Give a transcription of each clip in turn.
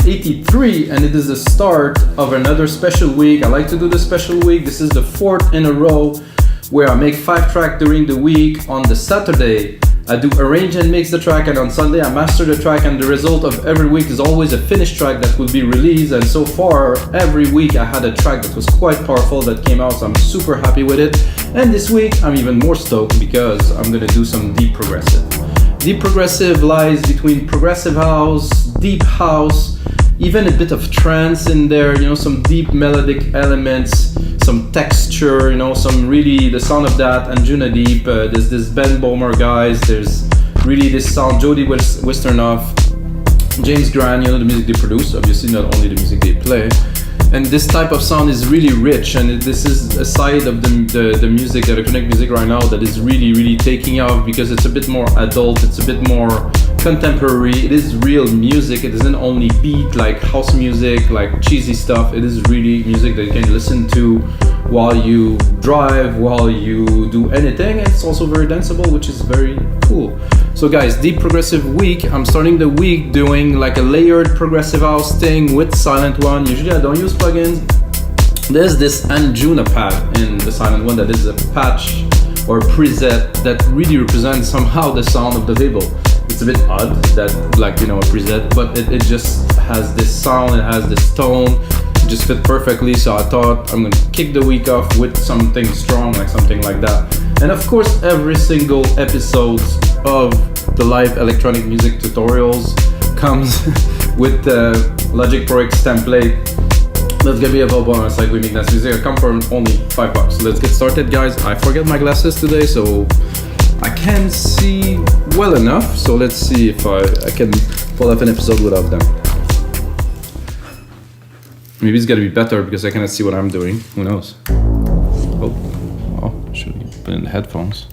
83, and it is the start of another special week. I like to do the special week. This is the 4th in a row where I make 5 tracks during the week. On the Saturday, I do arrange and mix the track, and on Sunday I master the track, and the result of every week is always a finished track that will be released. And so far, every week I had a track that was quite powerful that came out, so I'm super happy with it. And this week I'm even more stoked because I'm gonna do some deep progressive. Deep progressive lies between progressive house, deep house, even a bit of trance in there, you know, some deep melodic elements, some texture, you know, some really the sound of that. Anjunadeep, there's this Ben Bomer guys, there's really this sound, Jody Wisternoff, James Grant, you know, the music they produce, obviously not only the music they play. And this type of sound is really rich, and this is a side of the music, the electronic music right now, that is really taking off because it's a bit more adult, it's a bit more contemporary. It is real music. It isn't only beat like house music, like cheesy stuff. It is really music that you can listen to while you drive, while you do anything. It's also very danceable, which is very cool. So guys, deep progressive week. I'm starting the week doing like a layered progressive house thing with Silent One. Usually I don't use plugins. There's this Anjuna pad in the Silent One that is a patch or preset that really represents somehow the sound of the label. It's a bit odd that, like, you know, a preset, but it just has this sound, it has this tone, it just fit perfectly. So I thought I'm gonna kick the week off with something strong, like something like that. And of course, every single episode of the live electronic music tutorials comes with the Logic Pro X template that's gonna be available on our site. We make that music. I come for only $5. So let's get started, guys. I forget my glasses today, so I can't see well enough. So let's see if I can pull off an episode without them. Maybe it's gonna be better because I cannot see what I'm doing. Who knows? Oh, should we put in the headphones?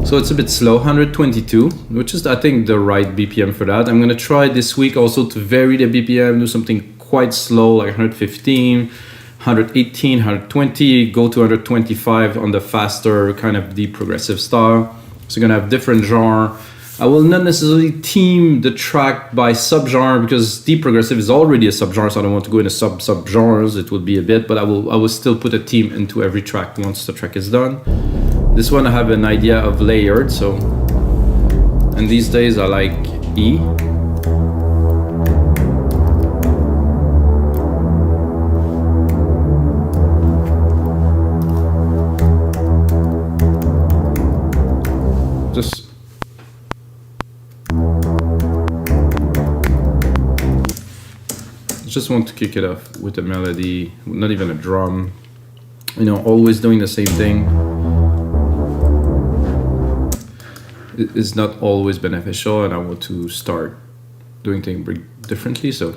So it's a bit slow, 122, which is I think the right BPM for that. I'm gonna try this week also to vary the BPM, do something quite slow like 115, 118, 120, go to 125 on the faster kind of deep progressive style. So you're gonna have different genre. I will not necessarily theme the track by subgenre because deep progressive is already a subgenre, so I don't want to go into subgenres. It would be a bit, but I will still put a theme into every track once the track is done. This one I have an idea of layered, so, and these days I like E. Just want to kick it off with a melody, not even a drum, you know, always doing the same thing is not always beneficial, and I want to start doing things differently. So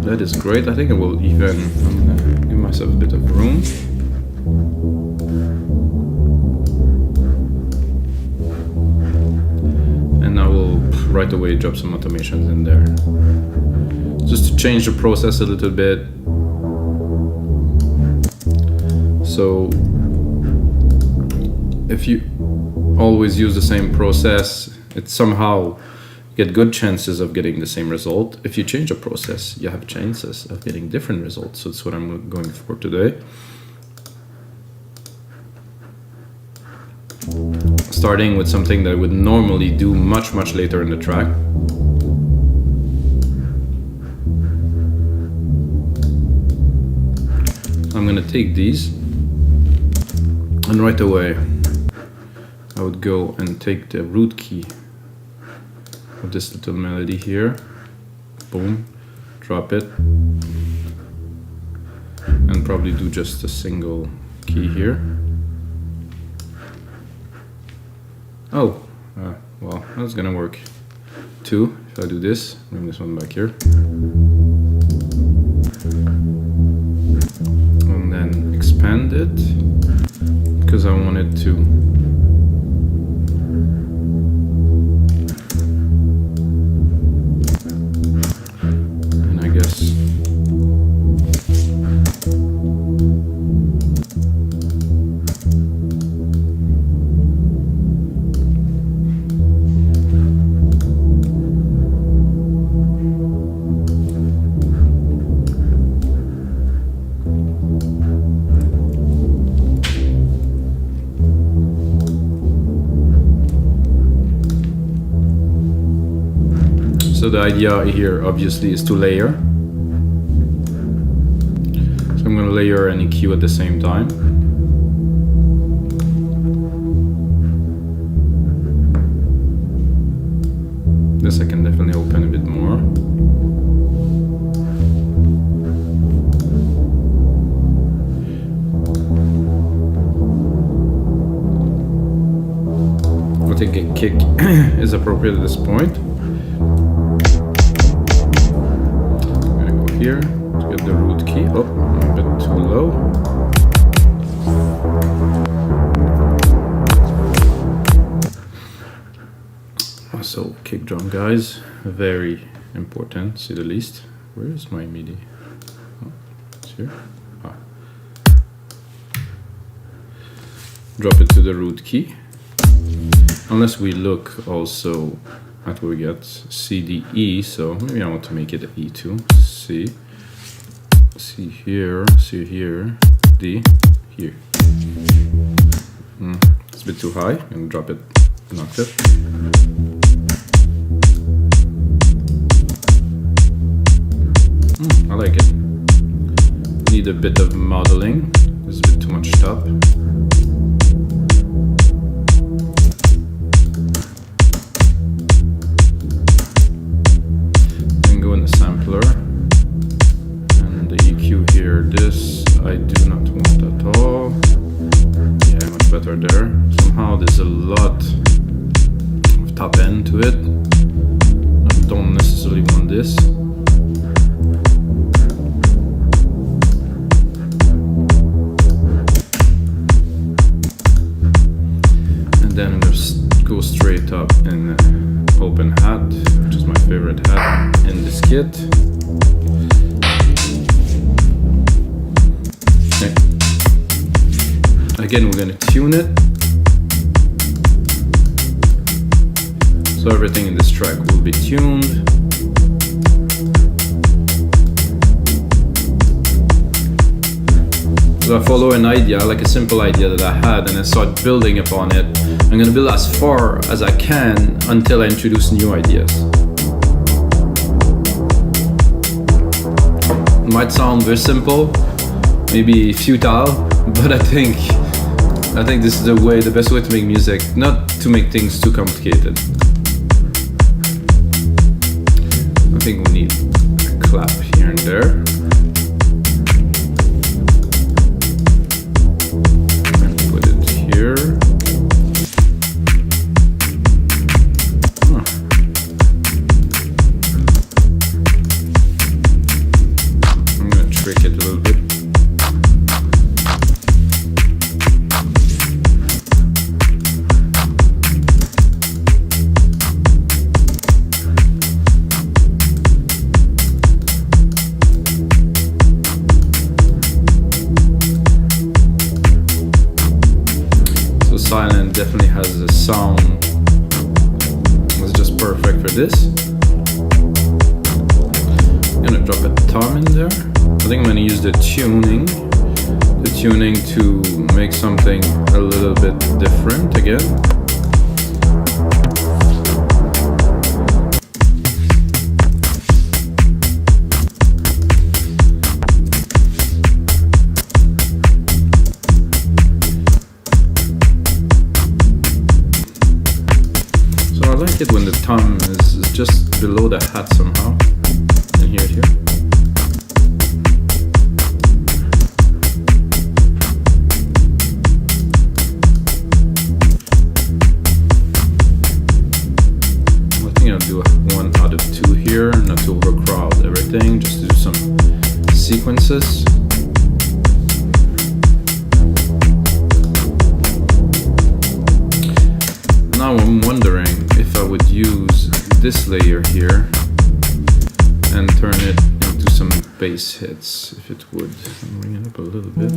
that is great. I think I will I'm gonna give myself a bit of room. And I will right away drop some automations in there. Just to change the process a little bit. So if you always use the same process, it somehow get good chances of getting the same result. If you change a process, you have chances of getting different results. So that's what I'm going for today. Starting with something that I would normally do much later in the track. I'm gonna take these, and right away I would go and take the root key of this little melody here, boom, drop it, and probably do just a single key here. Oh, well, that's gonna work too. If I do this, bring this one back here, and then expand it because I want it to So the idea here obviously is to layer. So I'm going to layer and EQ at the same time. This I can definitely open a bit more. I think a kick is appropriate at this point. I'm gonna go here to get the root key. Oh, I'm a bit too low. So kick drum, guys, very important, to say the least. Where is my MIDI? Oh, it's here. Ah. Drop it to the root key. Unless we look also at what we get, C, D, E, so maybe I want to make it an E2. C here, D, here. It's a bit too high, I'm gonna drop it an octave. I like it. Need a bit of modeling, there's a bit too much top. And the EQ here, this I do not want at all. Yeah, much better there. Somehow there's a lot of top end to it. I don't necessarily want this. And then I'm going to go straight up in open hat, which is my favorite hat in this kit. Okay. Again, we're going to tune it. So everything in this track will be tuned. So I follow an idea, like a simple idea that I had, and I start building upon it. I'm going to build as far as I can until I introduce new ideas. It might sound very simple, maybe futile, but I think this is the best way to make music, not to make things too complicated. I think we need a clap here and there. I'm gonna trick it a little bit. Silent definitely has a sound that's just perfect for this. I'm gonna drop a tom in there. I think I'm gonna use the tuning to make something a little bit different again. I like it when the tom is just below the hat somehow. You can hear it here. I think I'll do one out of two here, not to overcrowd everything, just to do some sequences. Now I'm wondering if I would use this layer here and turn it into some bass hits, if it would. I'll bring it up a little bit.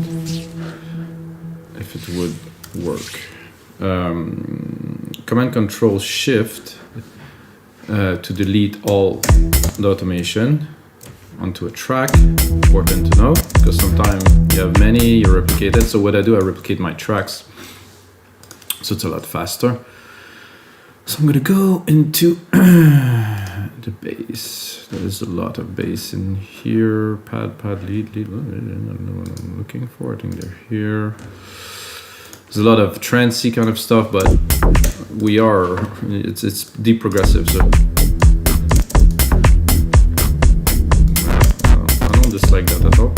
If it would work. Command Control Shift to delete all the automation onto a track. Important to know, because sometimes you have many, you replicate it. So what I do, I replicate my tracks, so it's a lot faster. So I'm gonna go into the bass. There is a lot of bass in here. Pad, lead. I don't know what I'm looking for. I think they're here. There's a lot of trancey kind of stuff, but it's deep progressive, so I don't dislike that at all.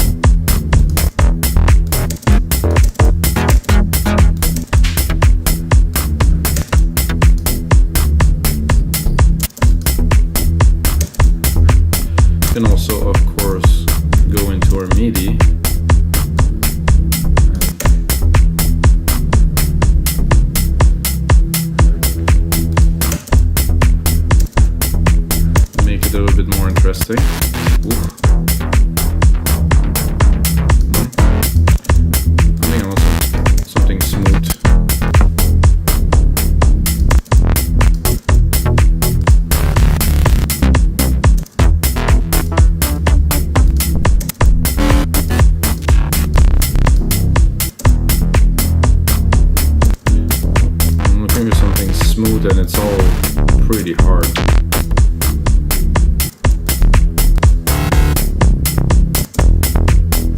You can also, of course, go into our MIDI. Make it a little bit more interesting. Oof. I think I want something smooth. And it's all pretty hard.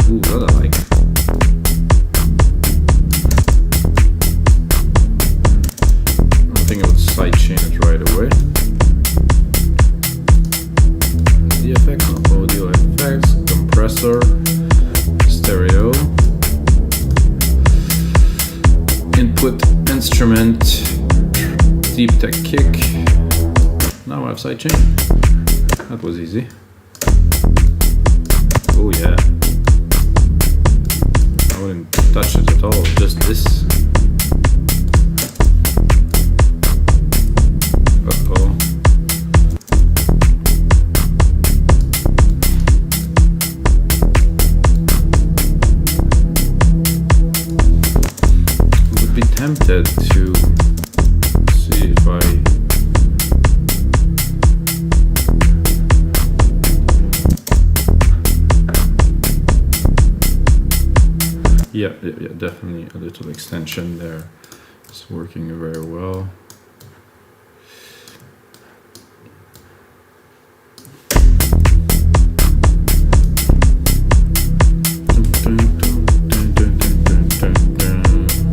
Ooh, that I like. I think I would sidechain it right away. The effects, no audio effects, compressor, stereo, input instrument. Deep tech kick. Now I have sidechain. That was easy. Oh yeah. I wouldn't touch it at all, just this. Uh-oh. I would be tempted to if I yeah, definitely a little extension there. It's working very well.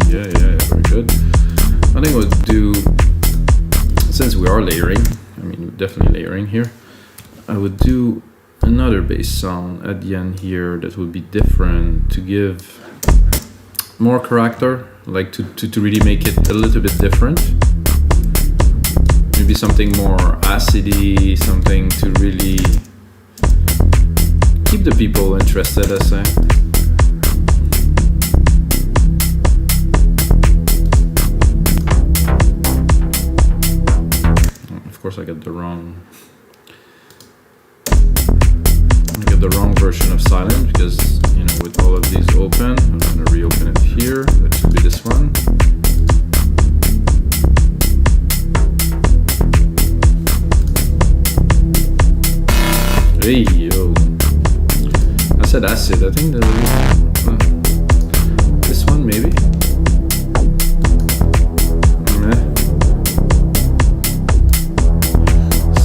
Yeah, very good. I think we'll do, since we are layering, I mean definitely layering here, I would do another bass sound at the end here that would be different to give more character, like to really make it a little bit different. Maybe something more acidy, something to really keep the people interested, I say. Of course I got the wrong version of silent, because you know, with all of these open, I'm going to reopen it here. That should be this one. Hey yo, I said acid. I think this one maybe.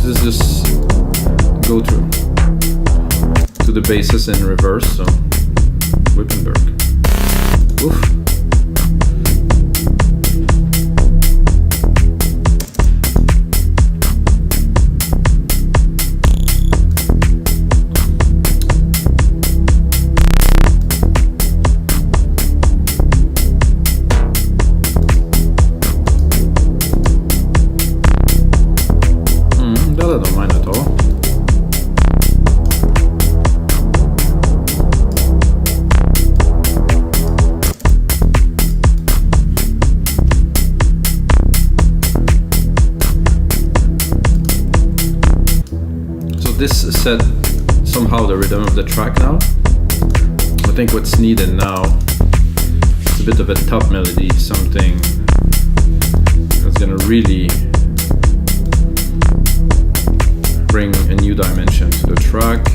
This is just go through to the basses in reverse, so Wittenberg. Oof. That I don't mind at all. This set somehow the rhythm of the track now. I think what's needed now is a bit of a top melody, something that's gonna really bring a new dimension to the track.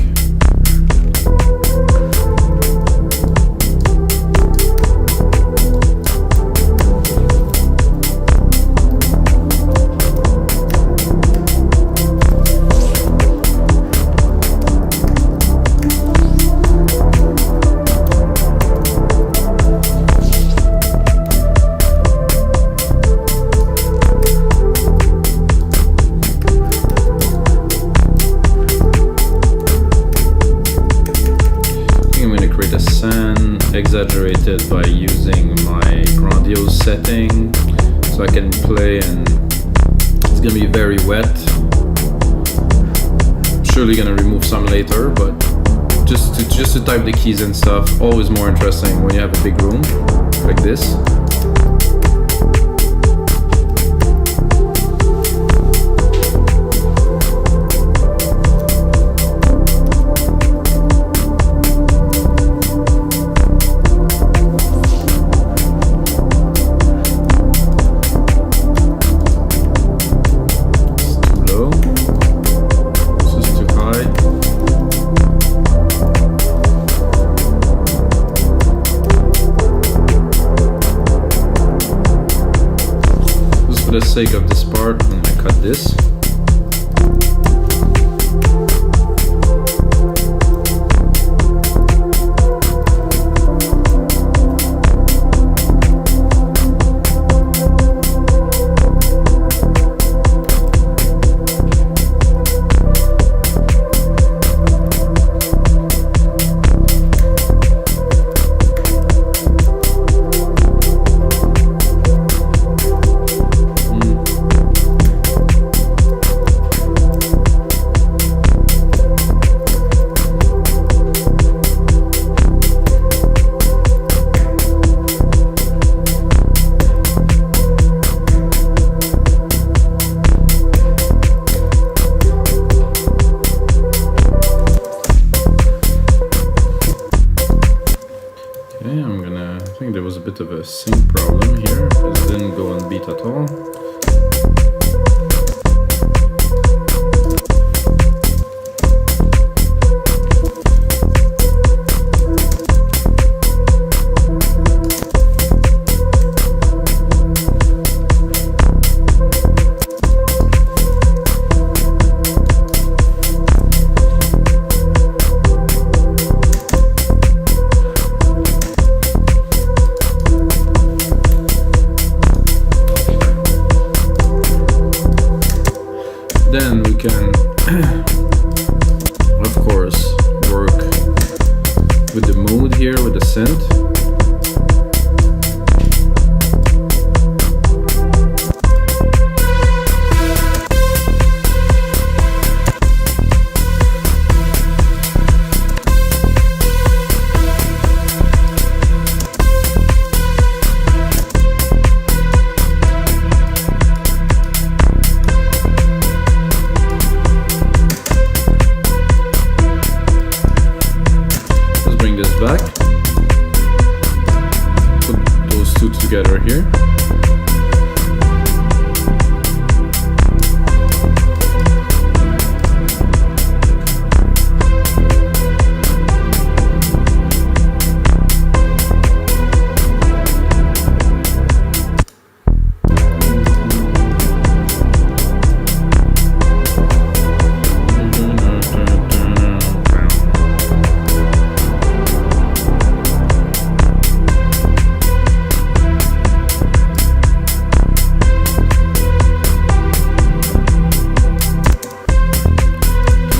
and play, and it's gonna be very wet. Surely gonna remove some later, but just to type the keys and stuff, always more interesting when you have a big room like this. For the sake of this part, I'm gonna cut this. I think there was a bit of a sync problem here because it didn't go on beat at all. Then we can, of course, work with the mood here with the synth. Back, put those two together here.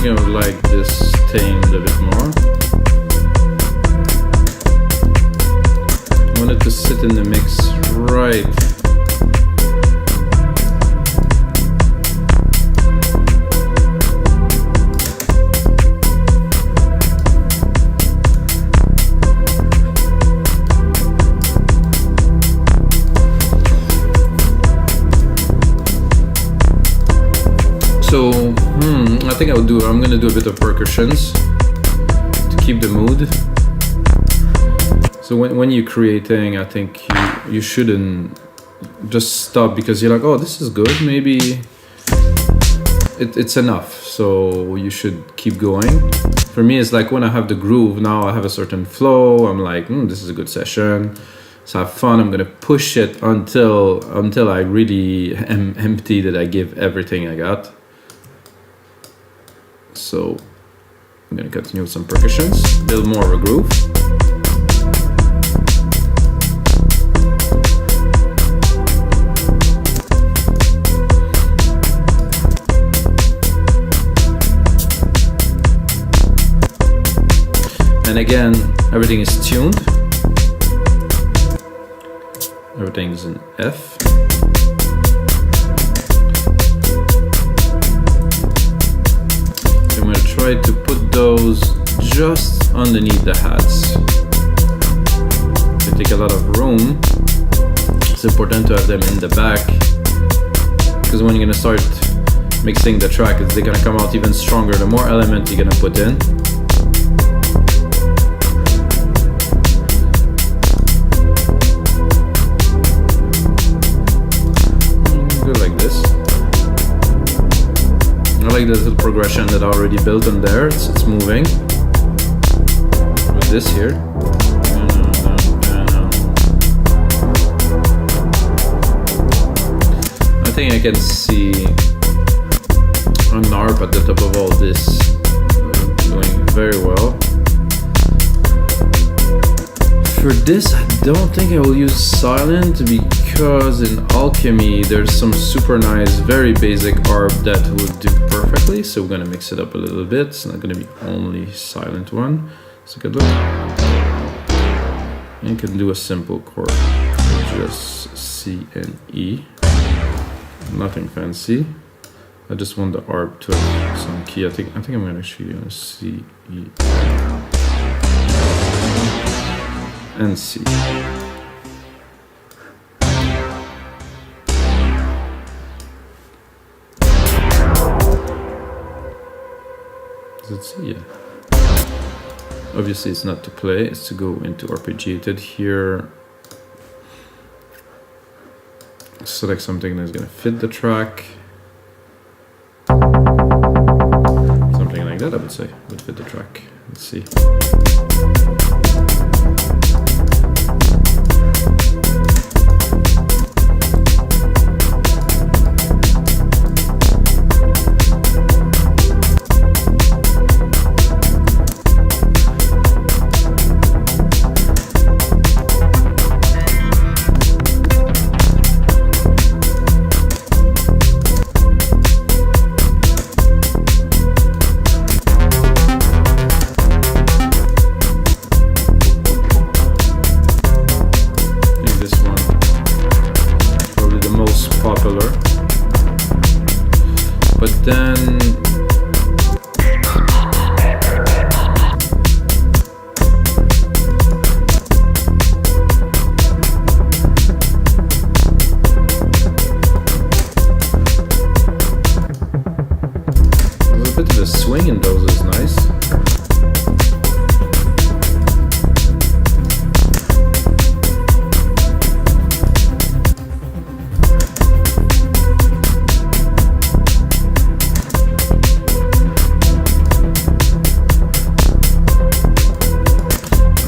I would like this tamed a bit more. I want it to sit in the mix right. So, I think I'm gonna do a bit of percussions to keep the mood. So when you're creating, I think you shouldn't just stop because you're like, oh, this is good, maybe it's enough. So you should keep going. For me, it's like when I have the groove, now I have a certain flow, I'm like, this is a good session. So have fun, I'm gonna push it until I really am empty, that I give everything I got. So I'm gonna continue with some percussions, a little more of a groove. And again, everything is tuned. Everything's in F. just underneath the hats. They take a lot of room. It's important to have them in the back, because when you're gonna start mixing the track, they're gonna come out even stronger the more element you're gonna put in. I like the little progression that I already built in there. It's moving with this here. I think I can see an arp at the top of all this doing very well. For this, I don't think I will use silent, because in Alchemy there's some super nice, very basic arp that would do perfectly. So we're gonna mix it up a little bit. It's not gonna be only silent one. It's a good look. And you can do a simple chord, just C and E. Nothing fancy. I just want the arp to have some key. I think I'm gonna actually do C, E, and C. Does it C? Yeah. Obviously it's not to play, it's to go into arpeggiated here. Select something that's gonna fit the track. Something like that, I would say, would fit the track. Let's see. Popular, but then there's a bit of a swing in those is nice.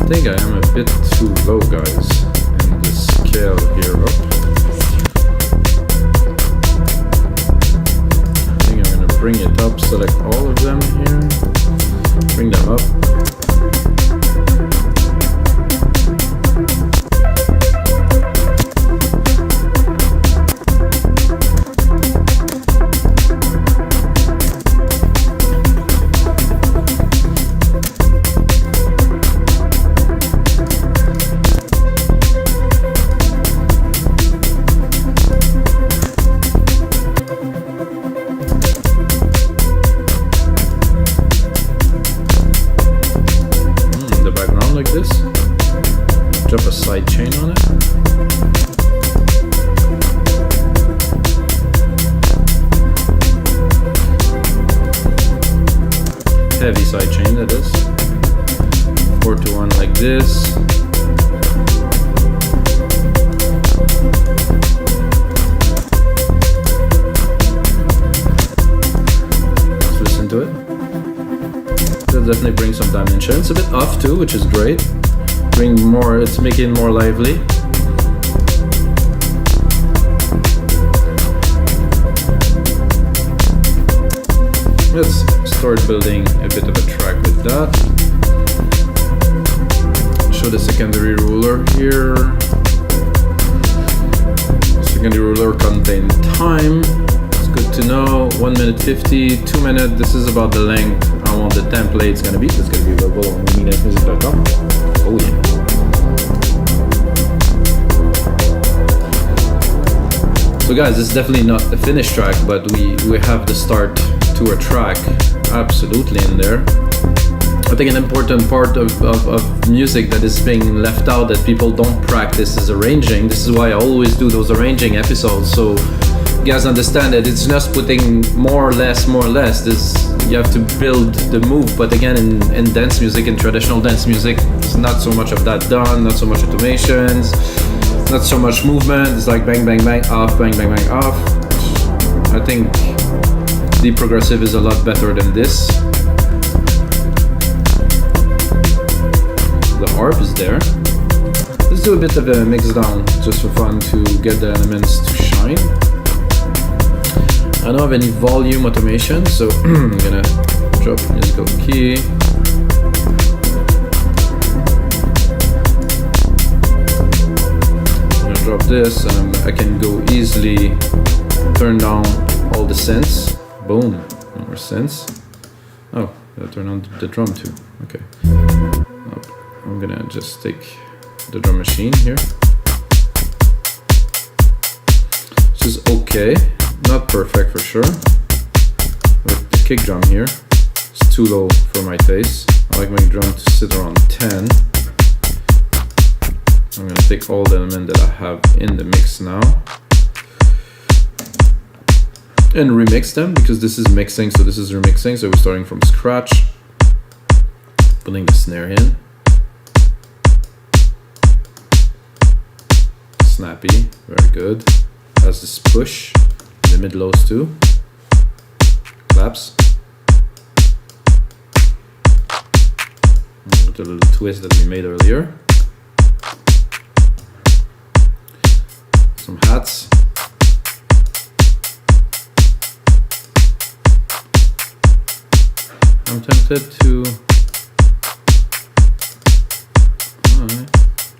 I think I am a bit too low, guys, in the scale here up. I think I'm going to bring it up, select all of them here, bring them up. Like this, drop a side chain on it. Heavy side chain, that is. 4-to-1 like this. Let's listen to it. That definitely brings some dimension. It's a bit off too, which is great. Bring more, it's making it more lively. Let's start building a bit of a track with that. Show the secondary ruler here. Secondary ruler contain time. It's good to know. 1 minute 50, 2 minutes. This is about the length I want the template's gonna be. It's gonna be available on MixDown. Oh yeah. So guys, it's definitely not the finished track, but we have the start to a track absolutely in there. I think an important part of music that is being left out that people don't practice is arranging. This is why I always do those arranging episodes, so you guys understand that it's just putting more or less. This, you have to build the move, but again, in dance music, in traditional dance music, it's not so much of that done, not so much automations, not so much movement. It's like bang, bang, bang, off, bang, bang, bang, off. I think the progressive is a lot better than this. The harp is there. Let's do a bit of a mix down just for fun to get the elements to shine. I don't have any volume automation, so I'm gonna drop musical key. I'm gonna drop this, and I can go easily turn down all the synths. Boom, no more synths. Oh, gotta turn on the drum too. Okay. I'm gonna just take the drum machine here. This is okay, not perfect for sure. With the kick drum here, it's too low for my taste. I like my drum to sit around 10. I'm gonna take all the elements that I have in the mix now and remix them, because this is mixing, so this is remixing, so we're starting from scratch. Putting the snare in. Snappy, very good. Has this push in the mid lows too. Claps. With a little twist that we made earlier. Some hats. I'm tempted to. Alright.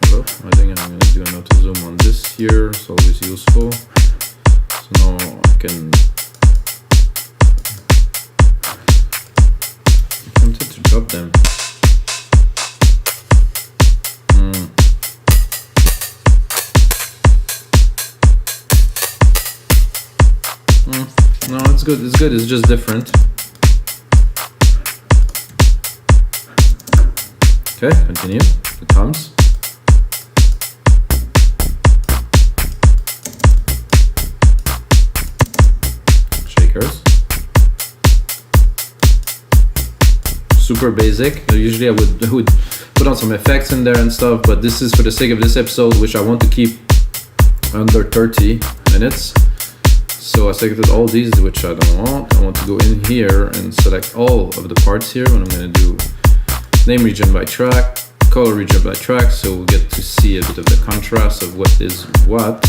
Hello. I think I'm going to do an auto zoom on this here. It's always useful. So now I can. I'm tempted to drop them. No, it's good. It's good. It's just different. Okay, continue. The toms. Shakers. Super basic. Usually I would put on some effects in there and stuff, but this is for the sake of this episode, which I want to keep under 30 minutes. So I selected all these, which I don't want. I want to go in here and select all of the parts here. What I'm going to do, name region by track, color region by track, so we'll get to see a bit of the contrast of what is what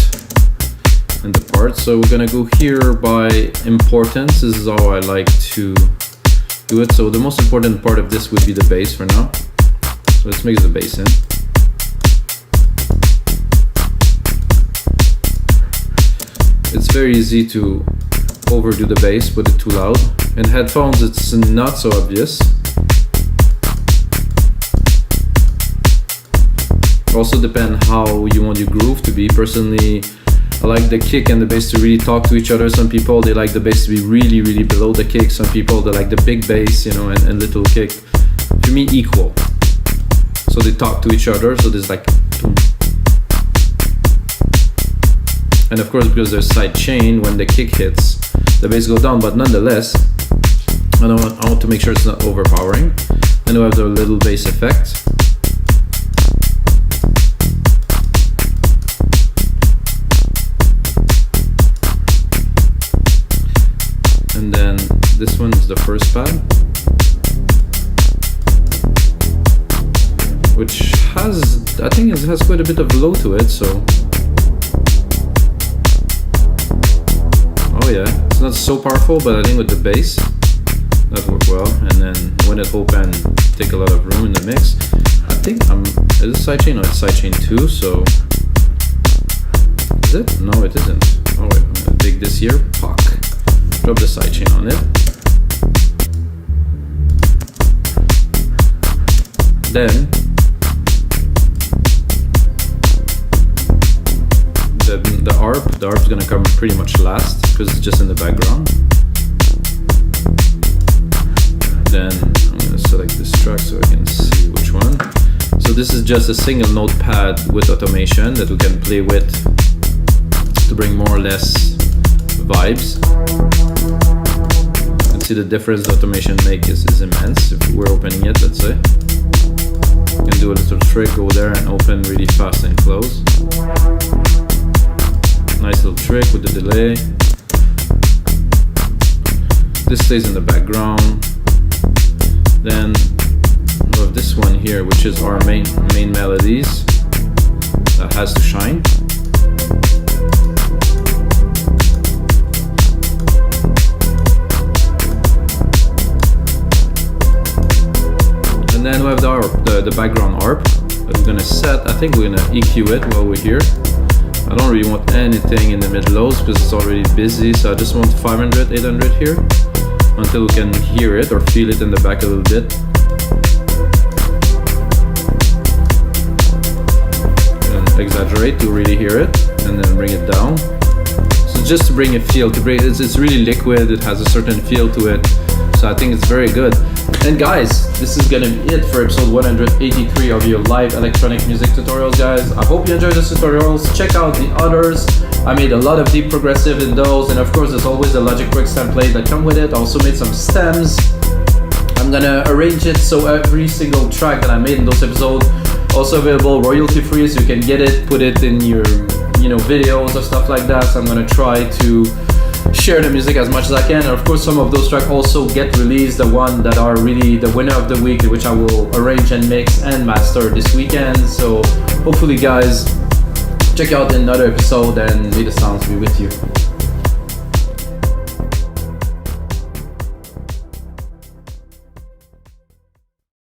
in the parts. So we're going to go here by importance. This is how I like to do it. So the most important part of this would be the bass for now. So let's mix the bass in. It's very easy to overdo the bass, put it too loud. In headphones, it's not so obvious. Also depend how you want your groove to be. Personally, I like the kick and the bass to really talk to each other. Some people, they like the bass to be really, really below the kick. Some people, they like the big bass, you know, and little kick. For me, equal. So they talk to each other, so there's like boom. And of course, because there's side chain, when the kick hits, the bass goes down, but nonetheless, I want to make sure it's not overpowering. Then we have the little bass effect. And then this one is the first pad, which has, I think it has quite a bit of low to it, so. Oh yeah, it's not so powerful, but I think with the bass, that worked well. And then when it open, take a lot of room in the mix. I think is it sidechain? No, it's sidechain 2, so. Is it? No, it isn't. Oh wait, I'm gonna take this here, pock. Drop the sidechain on it. Then the arp is gonna come pretty much last because it's just in the background. Then I'm gonna select this track so I can see which one. So this is just a single notepad with automation that we can play with to bring more or less vibes. You can see the difference the automation make is immense. If we're opening it, let's say, you can do a little trick, go there and open really fast and close. Nice little trick with the delay. This stays in the background. Then we have this one here, which is our main melodies. That has to shine. And then we have the background arp that we're gonna set. I think we're gonna EQ it while we're here. I don't really want anything in the mid-lows because it's already busy, so I just want 500, 800 here until we can hear it or feel it in the back a little bit. And exaggerate to really hear it, and then bring it down. So just to bring a feel, it's really liquid, it has a certain feel to it, so I think it's very good. And guys, this is gonna be it for episode 183 of your live electronic music tutorials, guys. I hope you enjoyed the tutorials. Check out the others. I made a lot of deep progressive in those, and of course there's always the Logic Works template that come with it. I also made some stems. I'm gonna arrange it so every single track that I made in those episodes also available royalty free, so you can get it, put it in your videos or stuff like that. So I'm gonna try to share the music as much as I can, and of course some of those tracks also get released, the one that are really the winner of the week, which I will arrange and mix and master this weekend. So hopefully guys, check out another episode and may the sounds be with you.